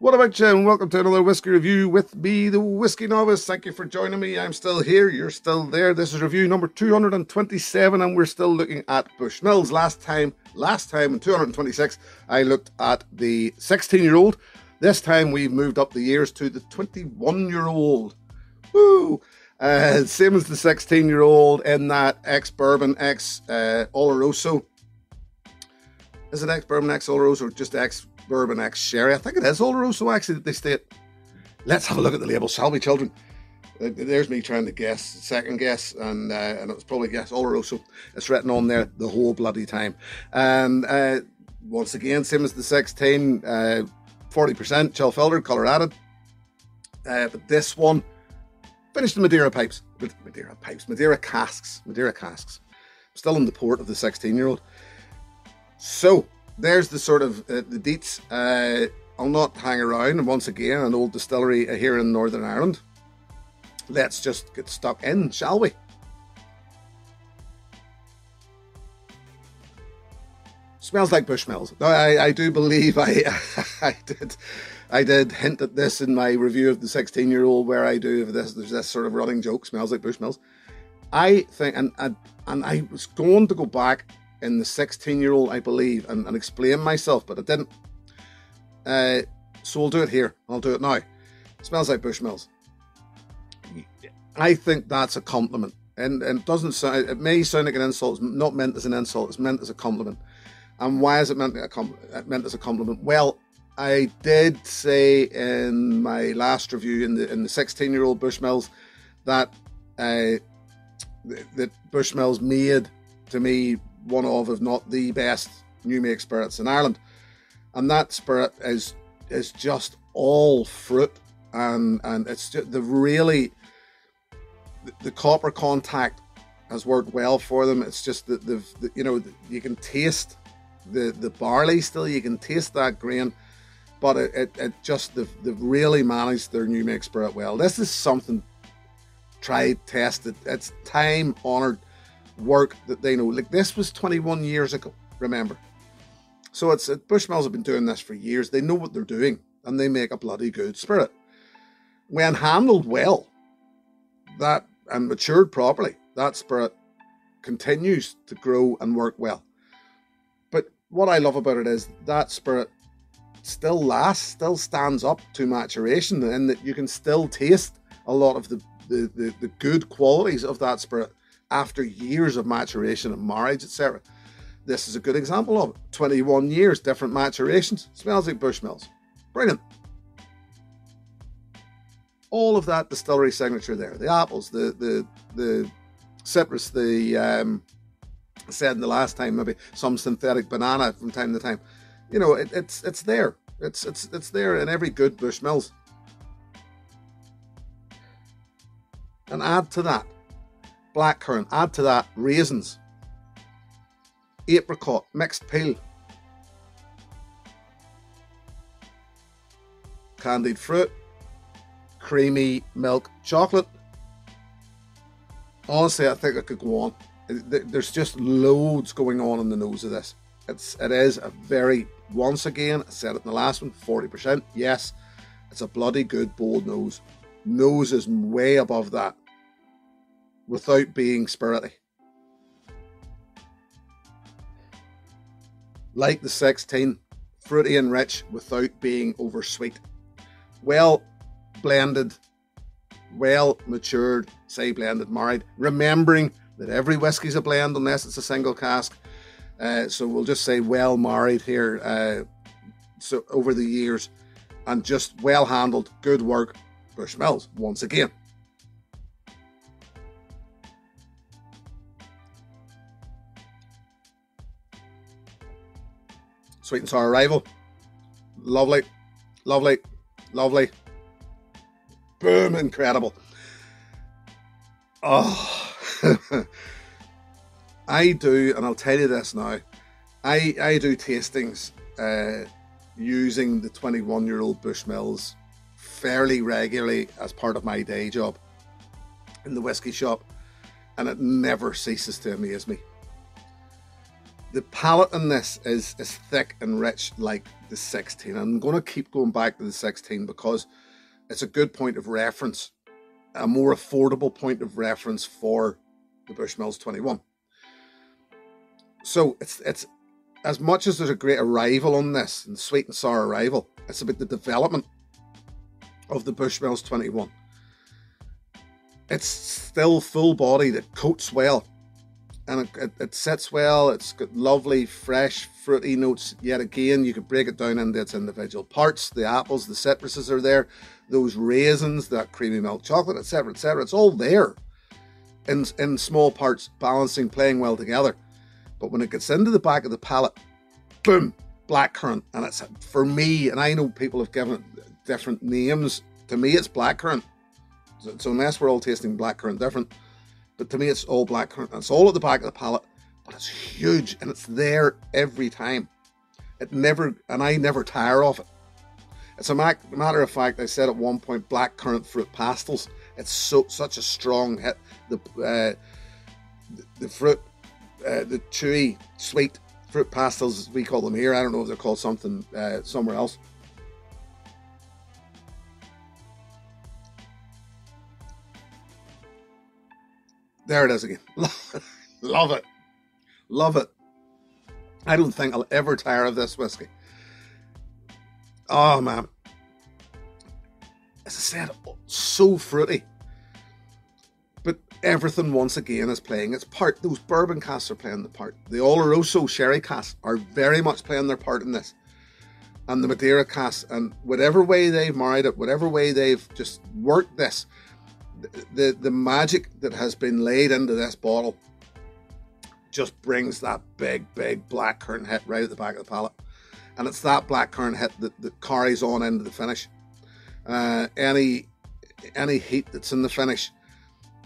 What about you? And welcome to another whiskey review with me, the Whiskey Novice. Thank you for joining me. I'm still here. You're still there. This is review number 227, and we're still looking at Bushmills. Last time in 226, I looked at the 16-year-old. This time we've moved up the years to the 21-year-old. Woo! Same as the 16-year-old in that ex-bourbon, ex-Oloroso. Is it ex-bourbon, ex-Oloroso, or just ex-bourbon, ex-sherry? I think it is Oloroso, actually, that they state. Let's have a look at the label, shall we, children? There's me trying to guess, second guess, and it was probably guess Oloroso. It's written on there the whole bloody time. And once again, same as the 16, 40% chill filtered, colour added. But this one, finished in Madeira casks. Still in the port of the 16-year-old. So, there's the sort of the deets. I'll not hang around. And once again, an old distillery here in Northern Ireland. Let's just get stuck in, shall we? Smells like Bushmills. Now, I do believe I did hint at this in my review of the 16-year-old, where I do this. There's this sort of running joke. Smells like Bushmills. I think, and I was going to go back in the 16-year-old, I believe, and explain myself, but I didn't. So we'll do it here. I'll do it now. Smells like Bushmills. I think that's a compliment, and it doesn't sound. It may sound like an insult. It's not meant as an insult. It's meant as a compliment. And why is it meant as a compliment? Well, I did say in my last review in the 16-year-old Bushmills that that Bushmills made, to me, one of, if not the best, new make spirits in Ireland. And that spirit is just all fruit, and it's just the copper contact has worked well for them. It's just that you can taste the barley still, you can taste that grain, but they've really managed their new make spirit well. This is something tried, tested. It's time honored work that they know. Like, this was 21 years ago, remember. So Bushmills have been doing this for years. They know what they're doing, and they make a bloody good spirit. When handled well, that and matured properly, that spirit continues to grow and work well. But what I love about it is that spirit still lasts, still stands up to maturation, and that you can still taste a lot of the good qualities of that spirit after years of maturation and marriage, etc. This is a good example of it. 21 years, different maturations. Smells like Bushmills. Brilliant. All of that distillery signature there. The apples, the citrus, I said in the last time, maybe some synthetic banana from time to time. You know, it's there. It's there in every good Bushmills. And add to that blackcurrant, add to that raisins, apricot, mixed peel, candied fruit, creamy milk chocolate. Honestly, I think I could go on. There's just loads going on in the nose of this. It is a very, once again, I said it in the last one, 40%. Yes, it's a bloody good bold nose. Nose is way above that, without being spirity. Like the 16, fruity and rich without being oversweet. Well blended, well matured, say blended, married. Remembering that every whiskey's a blend unless it's a single cask. So we'll just say well married here. So over the years, and just well handled, good work, Bushmills, once again. Sweet and sour arrival. Lovely, lovely, lovely. Boom, incredible. Oh, I do, and I'll tell you this now, I do tastings using the 21-year-old Bushmills fairly regularly as part of my day job in the whiskey shop, and it never ceases to amaze me. The palate in this is thick and rich like the 16. I'm going to keep going back to the 16 because it's a good point of reference, a more affordable point of reference for the Bushmills 21. So it's as much as there's a great arrival on this, and sweet and sour arrival, it's about the development of the Bushmills 21. It's still full-bodied, it coats well, and it sits well. It's got lovely, fresh, fruity notes. Yet again, you could break it down into its individual parts. The apples, the citruses are there, those raisins, that creamy milk chocolate, etc., etc. It's all there in small parts, balancing, playing well together. But when it gets into the back of the palate, boom, blackcurrant. And it's, for me, and I know people have given it different names, to me it's blackcurrant. So unless we're all tasting blackcurrant different, but to me it's all blackcurrant. It's all at the back of the palate, but it's huge and it's there every time. I never tire of it. It's a matter of fact, I said at one point, blackcurrant fruit pastels. It's such a strong hit. The fruit, the chewy, sweet fruit pastels, as we call them here. I don't know if they're called something somewhere else. There it is again. Love it. Love it. I don't think I'll ever tire of this whiskey. Oh, man. As I said, so fruity. But everything, once again, is playing its part. Those bourbon casks are playing the part. The Oloroso sherry casks are very much playing their part in this. And the Madeira casks, and whatever way they've married it, whatever way they've just worked this, the magic that has been laid into this bottle just brings that big blackcurrant hit right at the back of the palate. And it's that blackcurrant hit that carries on into the finish. Any heat that's in the finish,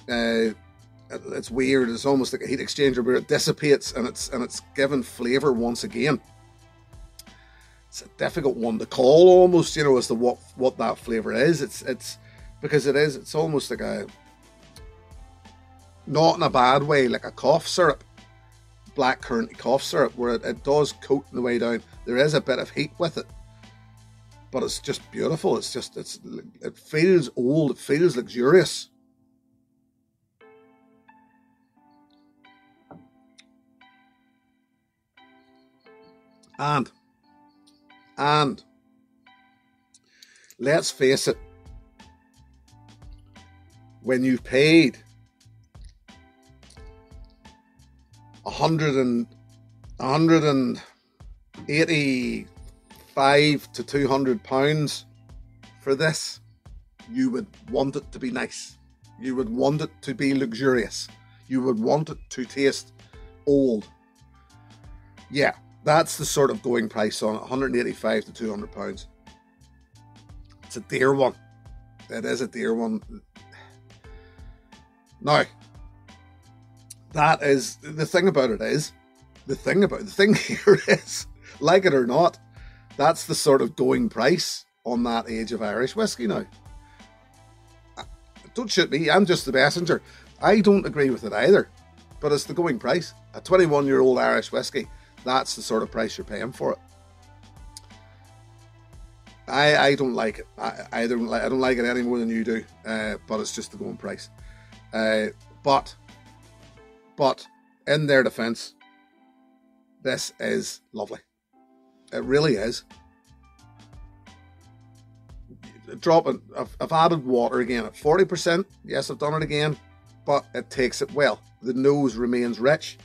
it's weird. It's almost like a heat exchanger where it dissipates and it's given flavour once again. It's a difficult one to call almost, you know, as to what that flavour is. It's because it's almost like a, not in a bad way, like a cough syrup, blackcurrant cough syrup, where it does coat on the way down. There is a bit of heat with it, but it's just beautiful. It feels old. It feels luxurious. And let's face it, when you've paid £185 to £200 for this, you would want it to be nice. You would want it to be luxurious. You would want it to taste old. Yeah, that's the sort of going price on it, £185 to £200. It's a dear one. It is a dear one. Now, that is the thing about it is, the thing here is, like it or not, that's the sort of going price on that age of Irish whiskey now. Don't shoot me, I'm just the messenger. I don't agree with it either, but it's the going price. A 21-year-old Irish whiskey, that's the sort of price you're paying for it. I don't like it. I don't like it any more than you do, but it's just the going price. But in their defense, this is lovely. It really is. I've added water again at 40%. Yes, I've done it again, but it takes it well. The nose remains rich.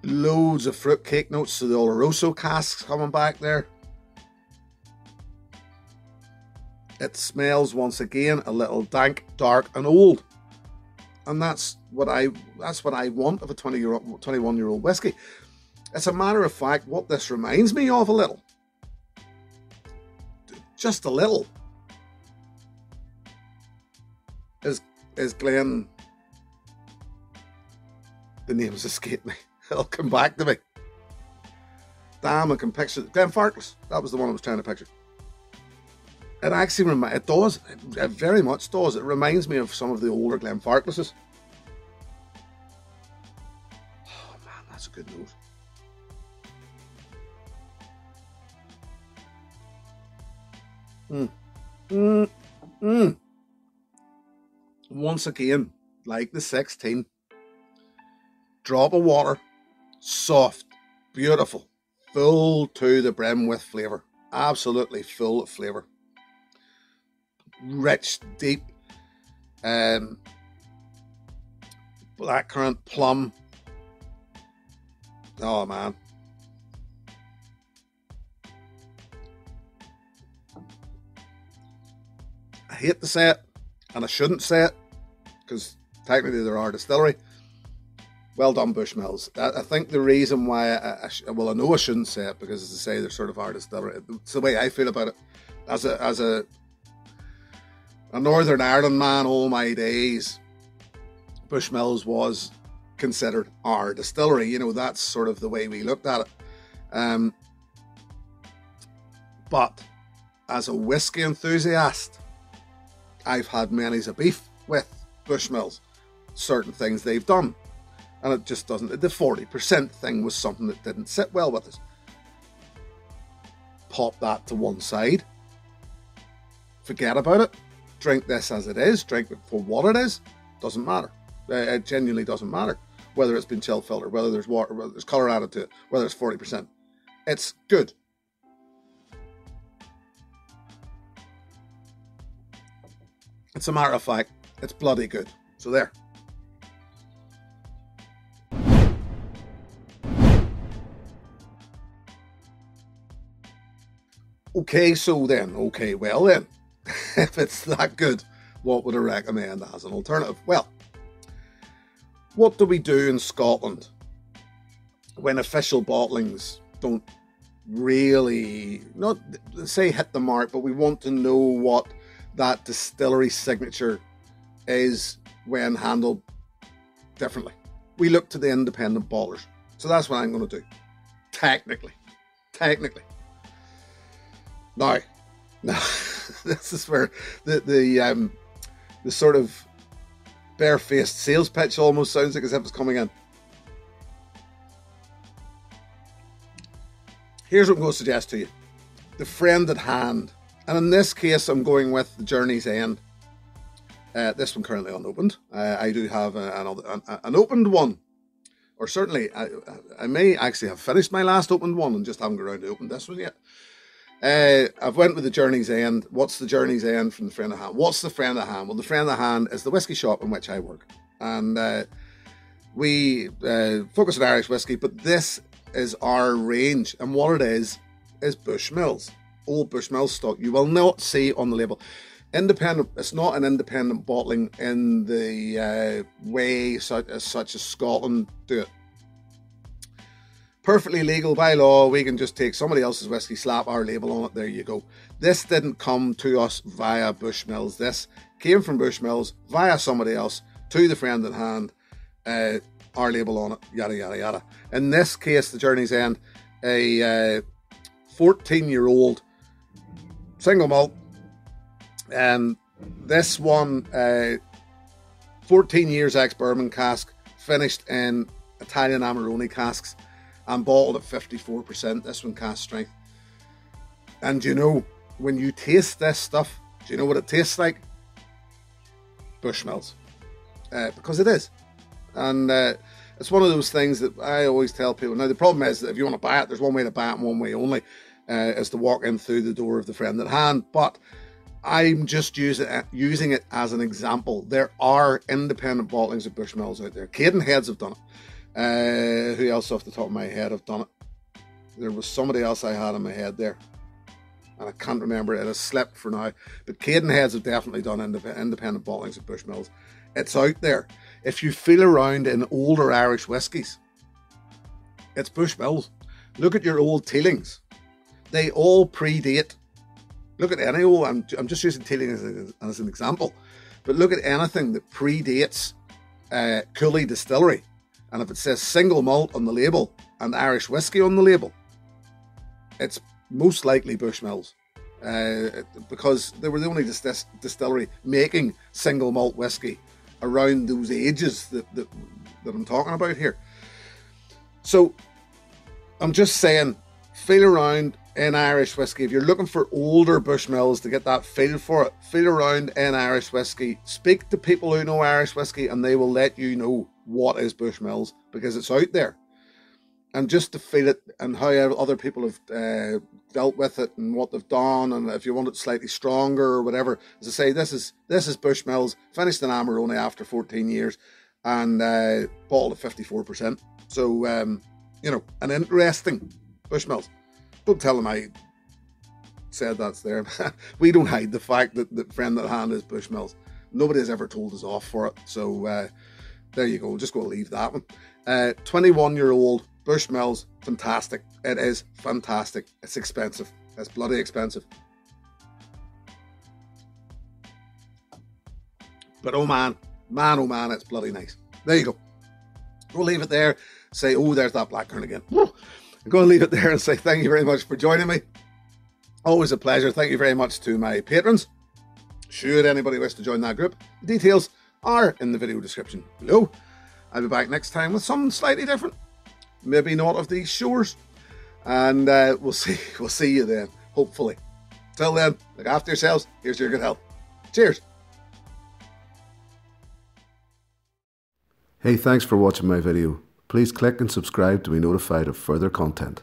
Loads of fruitcake notes to the Oloroso casks coming back there. It smells once again a little dank, dark, and old, and that's what I want of a 21-year-old whiskey. As a matter of fact, what this reminds me of a little, just a little, is Glen. The names escape me. It'll come back to me. Damn, I can picture Glenfarclas. That was the one I was trying to picture. It actually it very much does. It reminds me of some of the older Glenfarclases. Oh man, That's a good nose. Once again, like the 16, drop of water, soft, beautiful, full to the brim with flavour, absolutely full of flavour, rich, deep, blackcurrant, plum. Oh man. I hate to say it, and I shouldn't say it, because technically they're our distillery. Well done, Bushmills. I think the reason why I know I shouldn't say it, because as I say, they're sort of our distillery. It's the way I feel about it. As a Northern Ireland man all my days, Bushmills was considered our distillery. You know, that's sort of the way we looked at it. But as a whiskey enthusiast, I've had many's a beef with Bushmills. Certain things they've done. And it just doesn't. The 40% thing was something that didn't sit well with us. Pop that to one side. Forget about it. Drink this as it is. Drink it for what it is. Doesn't matter. It genuinely doesn't matter. Whether it's been chill filtered, whether there's water, whether there's colour added to it, whether it's 40%. It's good. It's a matter of fact, it's bloody good. So there. Well then, if it's that good, what would I recommend as an alternative? Well, what do we do in Scotland when official bottlings don't really, not say hit the mark, but we want to know what that distillery signature is when handled differently? We look to the independent bottlers. So that's what I'm going to do. Technically. Now, this is where the sort of barefaced sales pitch almost sounds like as if it's coming in. Here's what I'm going to suggest to you. The friend at hand. And in this case, I'm going with the Journey's End. This one currently unopened. I do have an opened one. Or certainly, I may actually have finished my last opened one and just haven't got around to open this one yet. I've went with the Journey's End. What's the Journey's End from the friend at hand? What's the friend at hand? Well, the friend at hand is the whiskey shop in which I work. And we focus on Irish whiskey, but this is our range. And what it is Bushmills. Old Bushmills stock. You will not see on the label. Independent, it's not an independent bottling in the way such as Scotland do it. Perfectly legal by law. We can just take somebody else's whiskey, slap our label on it. There you go. This didn't come to us via Bushmills. This came from Bushmills via somebody else to the friend at hand. Our label on it. Yada yada yada. In this case, the Journey's End, a 14-year-old single malt. And this one, 14 years ex-bourbon cask, finished in Italian Amarone casks, and bottled at 54%. This one cask strength. And you know, when you taste this stuff, do you know what it tastes like? Bushmills. Because it is. And it's one of those things that I always tell people. Now, the problem is that if you want to buy it, there's one way to buy it and one way only, is to walk in through the door of the friend at hand. But I'm just using it as an example. There are independent bottlings of Bushmills out there. Cadenheads have done it. Who else off the top of my head have done it? There was somebody else I had in my head there, and I can't remember. It has slipped for now. But Cadenheads have definitely done independent bottlings of Bushmills. It's out there. If you feel around in older Irish whiskies, it's Bushmills. Look at your old Teelings. They all predate. Look at any old, I'm just using Teeling as an example, but look at anything that predates Cooley Distillery. And if it says single malt on the label and Irish whiskey on the label, it's most likely Bushmills. Because they were the only distillery making single malt whiskey around those ages that I'm talking about here. So I'm just saying, feel around in Irish whiskey. If you're looking for older Bushmills to get that feel for it, feel around in Irish whiskey. Speak to people who know Irish whiskey and they will let you know what is Bushmills, because it's out there. And just to feel it and how other people have dealt with it and what they've done, and if you want it slightly stronger or whatever. As I say, this is Bushmills, finished in Amarone after 14 years and bottled at 54%. So, you know, an interesting Bushmills. Don't tell them I said that's there. We don't hide the fact that the friend at hand is Bushmills. Nobody has ever told us off for it. So there you go. Just go leave that one. 21-year-old Bushmills, fantastic. It is fantastic. It's expensive. It's bloody expensive. But oh man, oh man, it's bloody nice. There you go. We'll leave it there. Say, oh, there's that blackcurrant again. I'm going to leave it there and say thank you very much for joining me. Always a pleasure. Thank you very much to my patrons. Should anybody wish to join that group, the details are in the video description below. I'll be back next time with something slightly different. Maybe not of these shores. And we'll see you then, hopefully. Till then, look after yourselves. Here's to your good health. Cheers. Hey, thanks for watching my video. Please click and subscribe to be notified of further content.